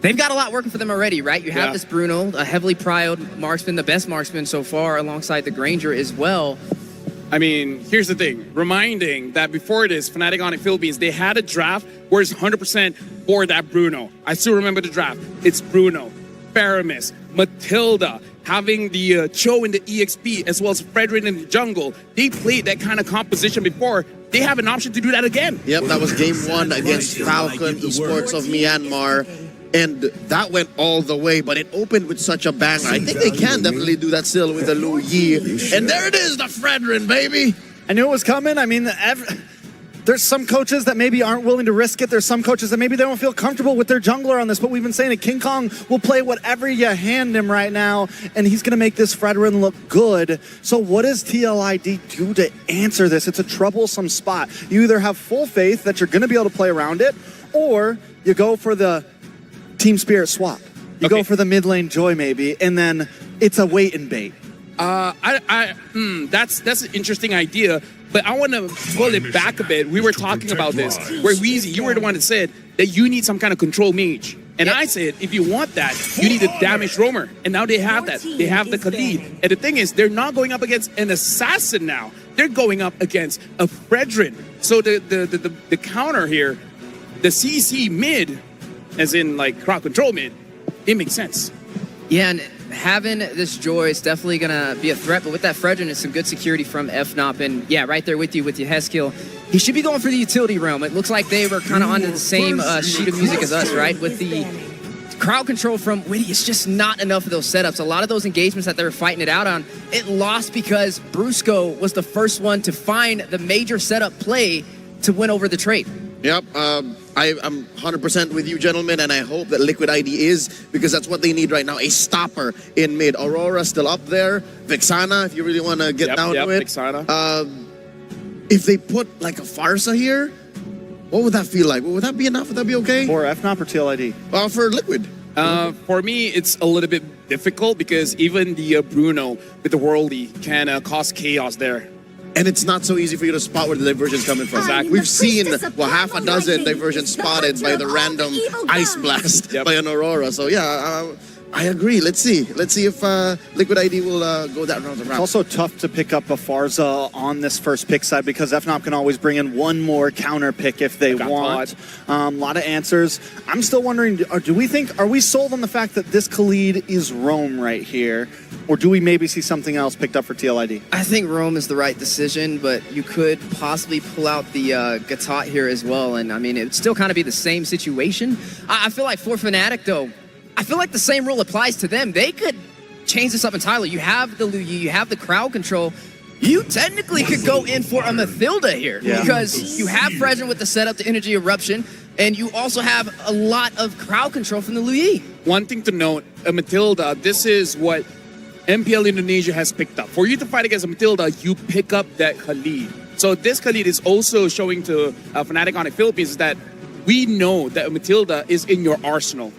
They've got a lot working for them already, right? You have this Bruno, a heavily prioed marksman, the best marksman so far, alongside the Granger as well. I mean, here's the thing. Reminding that before this, Fnatic on Philippines, they had a draft where it's 100% for that Bruno. I still remember the draft. It's Bruno, Paramis, Matilda, having the Cho in the EXP, as well as Fredrin in the jungle. They played that kind of composition before. They have an option to do that again. Yep, that was game 1 against Falcon Esports of Myanmar. And that went all the way, but it opened with such a banger. I think they can definitely do that still with the Lu Yi. And there it is, the Fredrin, baby. I knew it was coming. I mean, there's some coaches that maybe aren't willing to risk it. There's some coaches that maybe they don't feel comfortable with their jungler on this, but we've been saying it. King Kong will play whatever you hand him right now, and he's going to make this Fredrin look good. So what does TLID do to answer this? It's a troublesome spot. You either have full faith that you're going to be able to play around it, or you go for the Team Spirit swap. You go for the mid lane Joy maybe, and then it's a wait and bait. That's an interesting idea, but I want to pull it back a bit. We were talking about this, where Weezy, you were the one that said that you need some kind of control mage. And I said, if you want that, you need a damaged roamer. And now they have that. They have the Khalid. And the thing is, they're not going up against an assassin now. They're going up against a Fredrin. So the counter here, the CC mid, as in like crowd control mid, it makes sense. Yeah, and having this Joy is definitely going to be a threat, but with that Fredrin, it's some good security from Fnop, and yeah, right there with you Heskill. He should be going for the utility realm. It looks like they were kind of onto the same sheet of music as us, right? With the crowd control from Witty, it's just not enough of those setups. A lot of those engagements that they were fighting it out on, it lost because Brusco was the first one to find the major setup play to win over the trade. Yep, I'm 100% with you, gentlemen, and I hope that Liquid ID is, because that's what they need right now, a stopper in mid. Aurora still up there. Vexana, if you really want to get down to it. Vexana. If they put like a Farsa here, what would that feel like? Would that be enough? Would that be okay? For Fnop or TLID? For Liquid. For me, it's a little bit difficult because even the Bruno with the Worldy can cause chaos there. And it's not so easy for you to spot where the diversion's coming from. Exactly. We've seen, well, half a dozen diversions spotted by the random ice blast by an Aurora. So yeah, I agree. Let's see. Let's see if Liquid ID will go that round. It's also tough to pick up a Farza on this first pick side because Fnop can always bring in one more counter pick if they want. A lot of answers. I'm still wondering, are we sold on the fact that this Khalid is Roam right here? Or do we maybe see something else picked up for TLID? I think Roam is the right decision, but you could possibly pull out the Gatot here as well. And I mean, it would still kind of be the same situation. I feel like for Fnatic, though, I feel like the same rule applies to them. They could change this up entirely. You have the Lu Yi, you have the crowd control. You technically could go in for a Mathilda here because you have Fredrin with the setup, the energy eruption, and you also have a lot of crowd control from the Lu Yi. One thing to note, a Mathilda, this is what MPL Indonesia has picked up. For you to fight against a Mathilda, you pick up that Khalid. So this Khalid is also showing to Fnatic on the Philippines that we know that a Mathilda is in your arsenal.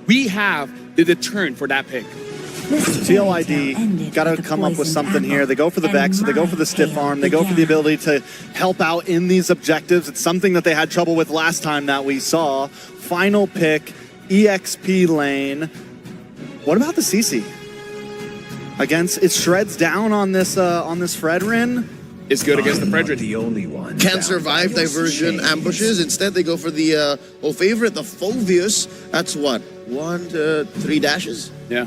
We have the deterrent for that pick. TLID got to come up with something here. They go for the Vex, they go for the stiff arm, they go for the ability to help out in these objectives. It's something that they had trouble with last time that we saw. Final pick, EXP lane. What about the CC? Against, it shreds down on this Fredrin. It's good against the Fredrin. The only one. Can't survive diversion ambushes. Instead, they go for the old favorite, the Phoveus. That's what, 1 to 3 dashes? Yeah.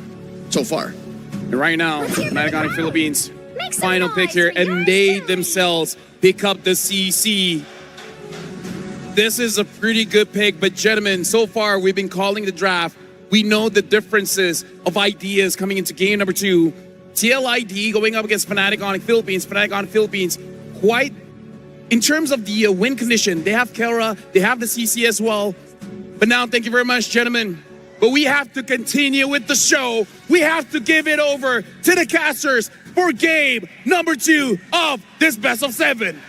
So far. And right now, Fnatic on the Philippines, final pick here, and they themselves pick up the CC. This is a pretty good pick, but gentlemen, so far we've been calling the draft. We know the differences of ideas coming into game number 2. TLID going up against Fnatic on the Philippines. Fnatic on the Philippines, quite, in terms of the win condition, they have Kera, they have the CC as well. But now, thank you very much, gentlemen. But we have to continue with the show. We have to give it over to the casters for game number 2 of this best of 7.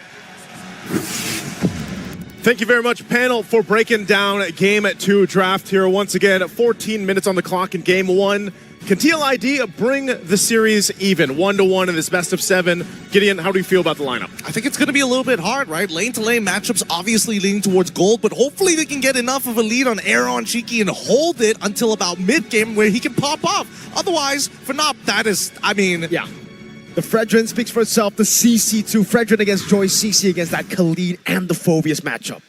Thank you very much, panel, for breaking down Game 2 draft here. Once again, 14 minutes on the clock in Game 1. Can TLID bring the series even, 1-1 in this best of 7? Gideon, how do you feel about the lineup? I think it's going to be a little bit hard, right? Lane-to-lane matchups obviously leaning towards gold, but hopefully they can get enough of a lead on Aaron Cheeky and hold it until about mid-game where he can pop off. Otherwise, Fnop, that is, I mean... Yeah. The Fredrin speaks for itself. The CC2, Fredrin against Joy, CC against that Khalid and the Phobius matchup.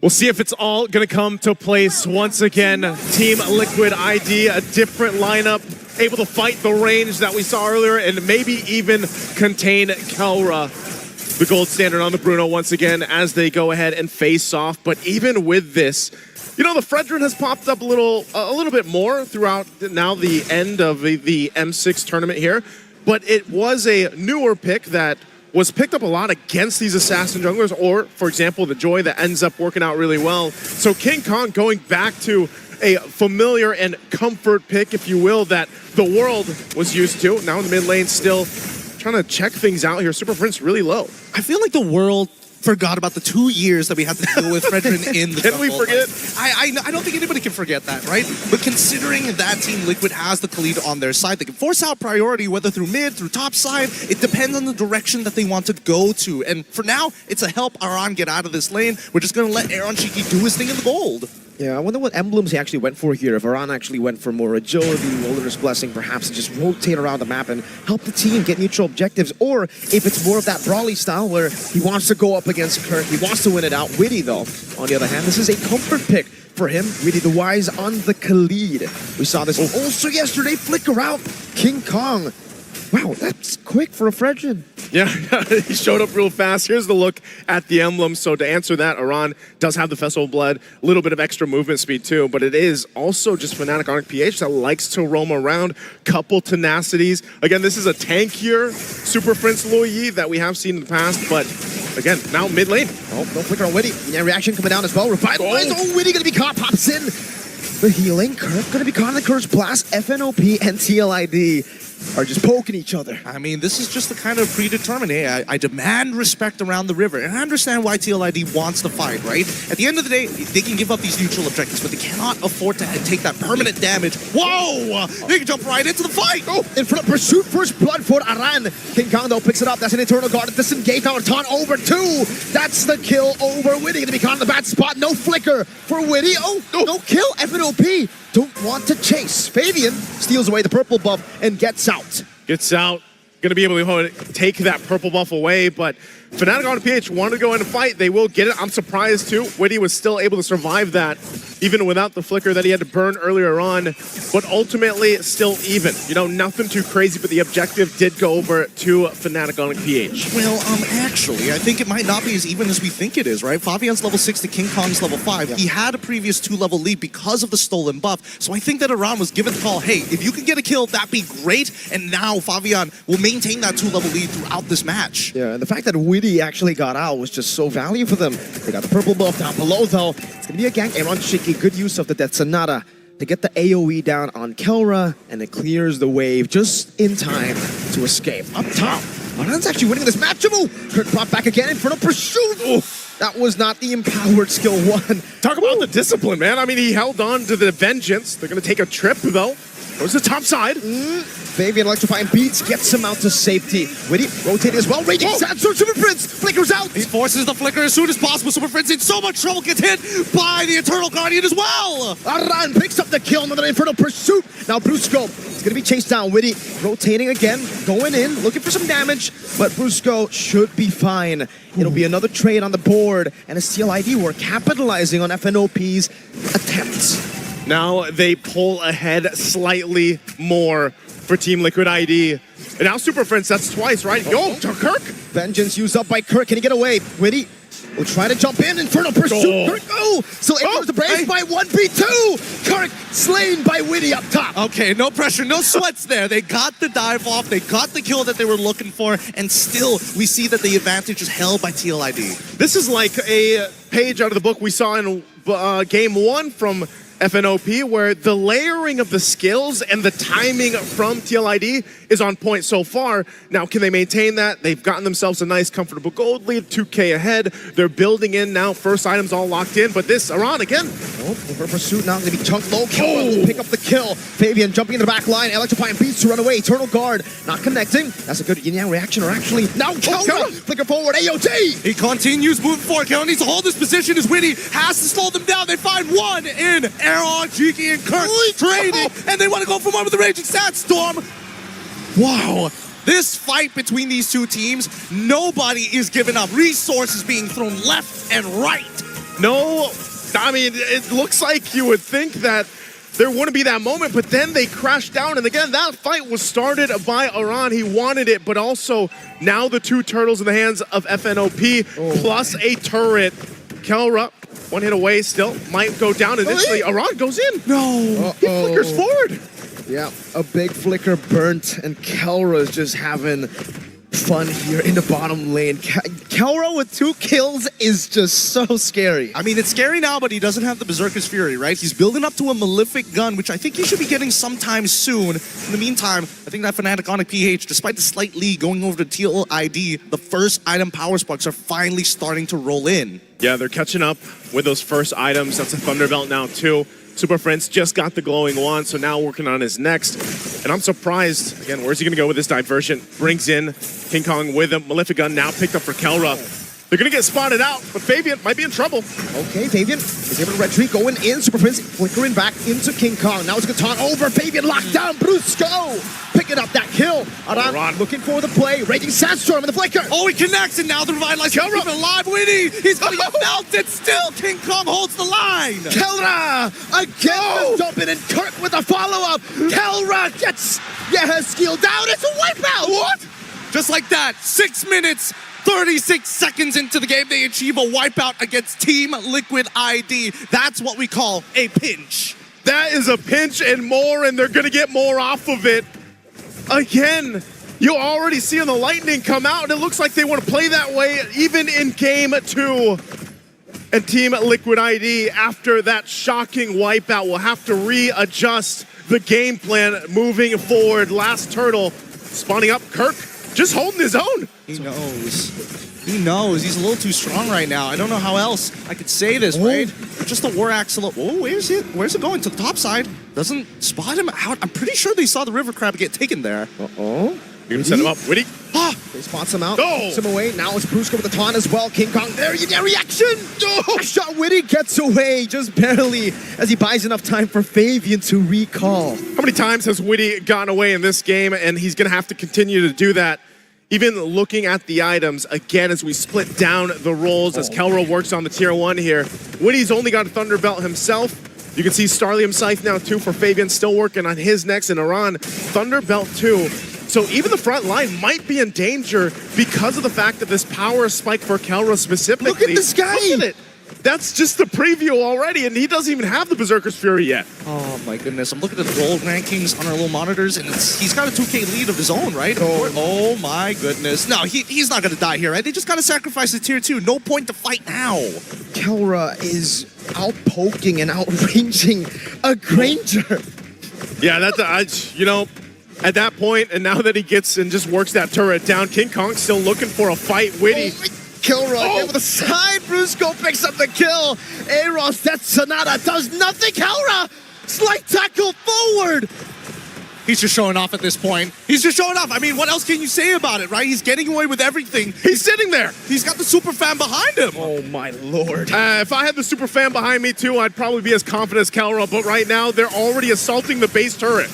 We'll see if it's all going to come to place once again. Team Liquid ID, a different lineup, able to fight the range that we saw earlier and maybe even contain Kelra, the gold standard on the Bruno once again as they go ahead and face off. But even with this, you know, the Fredrin has popped up a little bit more throughout now the end of the M6 tournament here. But it was a newer pick that was picked up a lot against these assassin junglers, or, for example, the Joy that ends up working out really well. So King Kong going back to a familiar and comfort pick, if you will, that the world was used to. Now in the mid lane, still trying to check things out here. Super Prince really low. I feel like the world forgot about the 2 years that we had to deal with Fredrin in the Can we forget? I don't think anybody can forget that, right? But considering that Team Liquid has the Khalid on their side, they can force out priority, whether through mid, through top side. It depends on the direction that they want to go to. And for now, it's a help Aran get out of this lane. We're just going to let Aaron Cheeky do his thing in the gold. Yeah, I wonder what emblems he actually went for here. If Aran actually went for more agility, Wilderness Blessing, perhaps to just rotate around the map and help the team get neutral objectives, or if it's more of that brawly style where he wants to go up against Kirk, he wants to win it out. Witty, though, on the other hand, this is a comfort pick for him. Witty the Wise on the Khalid. We saw this also yesterday, flicker out King Kong. Wow, that's quick for a Fredrin. Yeah, he showed up real fast. Here's the look at the emblem. So to answer that, Aran does have the Festival of Blood, a little bit of extra movement speed too, but it is also just Fnatic Onyx PH that likes to roam around, couple tenacities. Again, this is a tankier Super Prince Loyi that we have seen in the past, but again, now mid lane. Oh, no flicker on Witty. Yeah, reaction coming down as well. Revitalize. Oh, Witty gonna be caught, pops in. The healing, Kirk gonna be caught in the Curse Blast. FNOP and TLID are just poking each other. I mean, this is just the kind of predetermined, hey, I demand respect around the river. And I understand why TLID wants to fight, right? At the end of the day, they can give up these neutral objectives, but they cannot afford to take that permanent damage. Whoa! They can jump right into the fight! Oh, in front of pursuit, first blood for Aran. King Kong, though, picks it up. That's an Eternal Guard. Disengage now, taunt over 2. That's the kill over Witty. Gonna be caught in the bad spot. No flicker for Witty. Oh, no kill. FNOP don't want to chase. Fabian steals away the purple buff and gets out. Gets out. Going to be able to take that purple buff away, but Fnatic on PH wanted to go in and fight. They will get it. I'm surprised too. Witty was still able to survive that, even without the flicker that he had to burn earlier on. But ultimately, still even. You know, nothing too crazy, but the objective did go over to Fnatic on PH. Well, actually, I think it might not be as even as we think it is, right? Fabian's level 6 to King Kong's level 5. Yeah. He had a previous 2-level lead because of the stolen buff. So I think that Aran was given the call, hey, if you can get a kill, that'd be great. And now Fabian will maintain that 2-level lead throughout this match. Yeah, and the fact that Witty actually got out was just so valuable for them. They got the purple buff down below, though. It's going to be a gank. Aaron Cheeky, good use of the Death Sonata to get the AoE down on Kelra, and it clears the wave just in time to escape. Up top, Aran's actually winning this matchup. Oh, Kirk brought back again in front of pursuit. Oh, that was not the empowered skill 1. Talk about the discipline, man. I mean, he held on to the vengeance. They're going to take a trip, though. Goes to the top side. Fabian electrifying beats, gets him out to safety. Witty rotating as well. Raging Sandstorm, Super Prince flickers out. He forces the flicker as soon as possible. Super Prince in so much trouble, gets hit by the Eternal Guardian as well. Aran picks up the kill, another Infernal Pursuit. Now Brusco is going to be chased down. Witty rotating again, going in, looking for some damage, but Brusco should be fine. It'll be another trade on the board, and as TLID, we're capitalizing on FNOP's attempts. Now they pull ahead slightly more for Team Liquid ID. And now Super Friends, that's twice, right? Yo, to Kirk! Vengeance used up by Kirk. Can he get away? Witty will try to jump in. Infernal Pursuit. Kirk, so it was the Brave by 1v2. Kirk slain by Witty up top. Okay, no pressure, no sweats there. They got the dive off, they got the kill that they were looking for, and still we see that the advantage is held by TLID. This is like a page out of the book we saw in Game 1 from FNOP, where the layering of the skills and the timing from TLID is on point so far. Now, can they maintain that? They've gotten themselves a nice, comfortable gold lead, 2K ahead. They're building in now, first items all locked in, but this, Aran again. Oh, over pursuit now, gonna be chunked low. Kill, pick up the kill. Fabian jumping in the back line, electrifying beats to run away. Eternal Guard not connecting. That's a good yin-yang reaction, or actually, now Kelra flicker forward, AOT! He continues moving forward. Kelra needs to hold this position as Witty has to slow them down. They find one in Aaron, Jiki, and Kirk trading, and they want to go for one with the Raging Sandstorm. Wow. This fight between these two teams, nobody is giving up. Resources being thrown left and right. No, I mean, it looks like you would think that there wouldn't be that moment, but then they crashed down. And again, that fight was started by Aran. He wanted it, but also now the two turtles in the hands of FNOP plus a turret. Kelra, one hit away still, might go down initially. Aran goes in. No. He flickers forward. Yeah, a big flicker burnt, and Kelra's just having fun here in the bottom lane. Kelra with 2 kills is just so scary. I mean, it's scary now, but he doesn't have the Berserker's Fury, right? He's building up to a Malefic gun, which I think he should be getting sometime soon. In the meantime, I think that Fnatic Onyx PH, despite the slight lead going over to TLID, the first item power sparks are finally starting to roll in. Yeah, they're catching up with those first items. That's a Thunderbelt now too. Super Friends just got the glowing wand, so now working on his next. And I'm surprised, again, where's he gonna go with this diversion? Brings in King Kong with him. Malefic gun now picked up for Kelra. They're gonna get spotted out, but Fabian might be in trouble. Okay, Fabian is able to retreat, going in. Super Prince flickering back into King Kong. Now it's a Catan over. Fabian locked down. Brusco picking up that kill. Aran looking for the play. Raging Sandstorm and the flicker. Oh, he connects, and now the revitalized Kelra alive. Witty, he's gonna get melted still. King Kong holds the line. Kelra again dumping, and Kirk with a follow-up. Kelra gets Skill down. It's a wipeout. What? Just like that, 6 minutes, 36 seconds into the game, they achieve a wipeout against Team Liquid ID. That's what we call a pinch. That is a pinch and more, and they're gonna get more off of it. Again, you already see the lightning come out, and it looks like they want to play that way even in game 2. And Team Liquid ID, after that shocking wipeout, will have to readjust the game plan moving forward. Last turtle spawning up. Kirk just holding his own. He knows. He knows. He's a little too strong right now. I don't know how else I could say this, right? Just the War Axle. Oh, where's it? Where's it going? To the top side. Doesn't spot him out. I'm pretty sure they saw the River Crab get taken there. Uh-oh. You're gonna set him up. Witty. They spots him out. Oh. Puts him away. Now it's Brusco with the taunt as well. King Kong there. Reaction. Oh. Shot. Witty gets away just barely as he buys enough time for Fabian to recall. How many times has Witty gotten away in this game, and he's gonna have to continue to do that? Even looking at the items, again, as we split down the roles, as Kelra works on the tier 1 here. Witty's only got a Thunderbelt himself. You can see Starlium Scythe now too for Fabian, still working on his next, and Aran, Thunderbelt too. So even the front line might be in danger because of the fact that this power spike for Kelra specifically. Look at this guy! Look at it. That's just the preview already, and he doesn't even have the Berserker's Fury yet. Oh my goodness, I'm looking at the gold rankings on our little monitors, and he's got a 2K lead of his own, right? Oh my goodness. No, he's not gonna die here, right? They just gotta sacrifice the tier 2. No point to fight now. Kelra is out-poking and outranging a Granger. Yeah, that's, you know, at that point, and now that he gets and just works that turret down, King Kong's still looking for a fight. Witty. Kelra with a side. Brusco picks up the kill. Eros, that Sonata does nothing. Kelra, slight tackle forward. He's just showing off at this point. He's just showing off. I mean, what else can you say about it, right? He's getting away with everything. He's sitting there. He's got the super fan behind him. Oh my lord. If I had the super fan behind me too, I'd probably be as confident as Kelra, but right now they're already assaulting the base turret.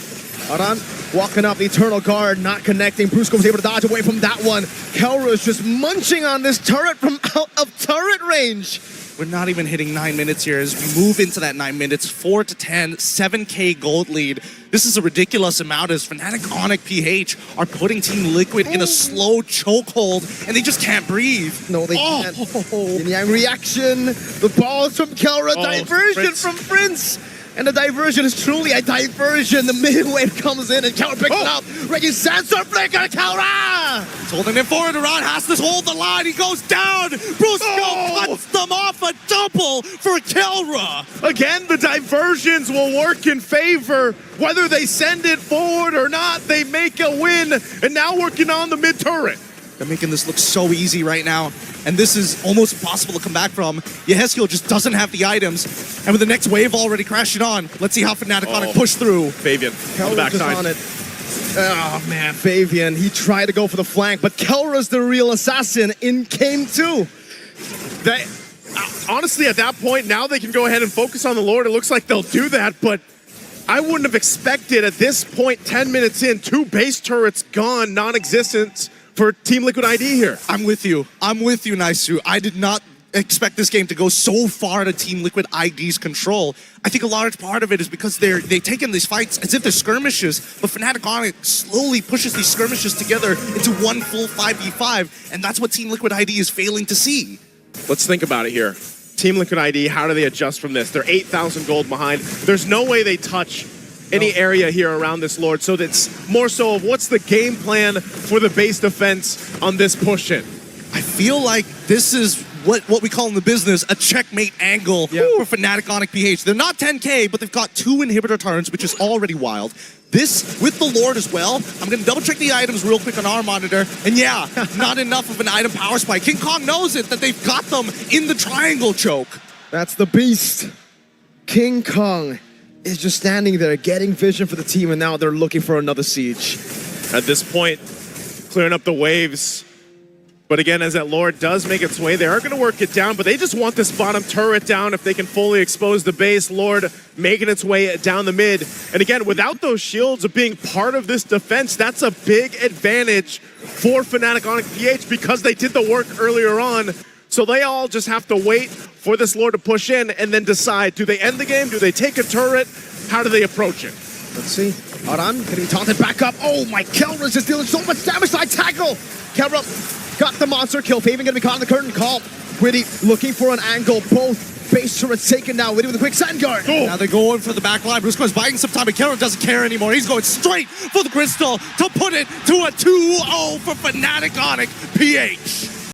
Aran walking up the Eternal Guard, not connecting. Brusco was able to dodge away from that one. Kelra is just munching on this turret from out of turret range. We're not even hitting 9 minutes here as we move into that 9 minutes. 4 to 10, 7K gold lead. This is a ridiculous amount as Fnatic Onyx PH are putting Team Liquid in a slow chokehold, and they just can't breathe. No, they can't. Yin Yang reaction. The balls from Kelra. Diversion from Prince. And the diversion is truly a diversion. The mid wave comes in and Kelra picks it up. Reggie Sandstorm flicker, Kelra! He's holding it forward. Iran has to hold the line. He goes down. Brusco cuts them off. A double for Kelra. Again, the diversions will work in favor. Whether they send it forward or not, they make a win. And now working on the mid turret. They're making this look so easy right now. And this is almost impossible to come back from. Yehezkiel just doesn't have the items. And with the next wave already crashing on, let's see how Fnatic push through. Fabian on the backside. On it. Oh man, Fabian, he tried to go for the flank, but Kelra's the real assassin. In came too. They, honestly, at that point, now they can go ahead and focus on the Lord. It looks like they'll do that, but I wouldn't have expected at this point, 10 minutes in, 2 base turrets gone, non-existent for Team Liquid ID here. I'm with you. I'm with you, Naisu. I did not expect this game to go so far to Team Liquid ID's control. I think a large part of it is because they've taken these fights as if they're skirmishes, but Fnatic slowly pushes these skirmishes together into one full 5v5, and that's what Team Liquid ID is failing to see. Let's think about it here. Team Liquid ID, how do they adjust from this? They're 8,000 gold behind. There's no way they touch any area here around this Lord, so that's more so of what's the game plan for the base defense on this push-in. I feel like this is what we call in the business a checkmate angle for Fnatic Onyx PH. They're not 10k, but they've got 2 inhibitor turns, which is already wild. This, with the Lord as well, I'm going to double check the items real quick on our monitor, and yeah, not enough of an item power spike. King Kong knows it, that they've got them in the triangle choke. That's the beast. King Kong is just standing there, getting vision for the team, and now they're looking for another siege. At this point, clearing up the waves. But again, as that Lord does make its way, they are going to work it down, but they just want this bottom turret down if they can fully expose the base. Lord making its way down the mid. And again, without those shields of being part of this defense, that's a big advantage for Fnatic Onyx PH because they did the work earlier on. So they all just have to wait for this Lord to push in and then decide, do they end the game? Do they take a turret? How do they approach it? Let's see. Aran gonna be taunted back up. Oh my, Kelra's just dealing so much damage. Side tackle. Kelra got the monster kill. Fabian gonna be caught in the curtain call. Witty looking for an angle. Both base turrets taken now. Witty with a quick sand guard. Oh. Now they're going for the back line. Brusco's buying some time, but Kelra doesn't care anymore. He's going straight for the crystal to put it to a 2-0 for Fnatic Onyx PH.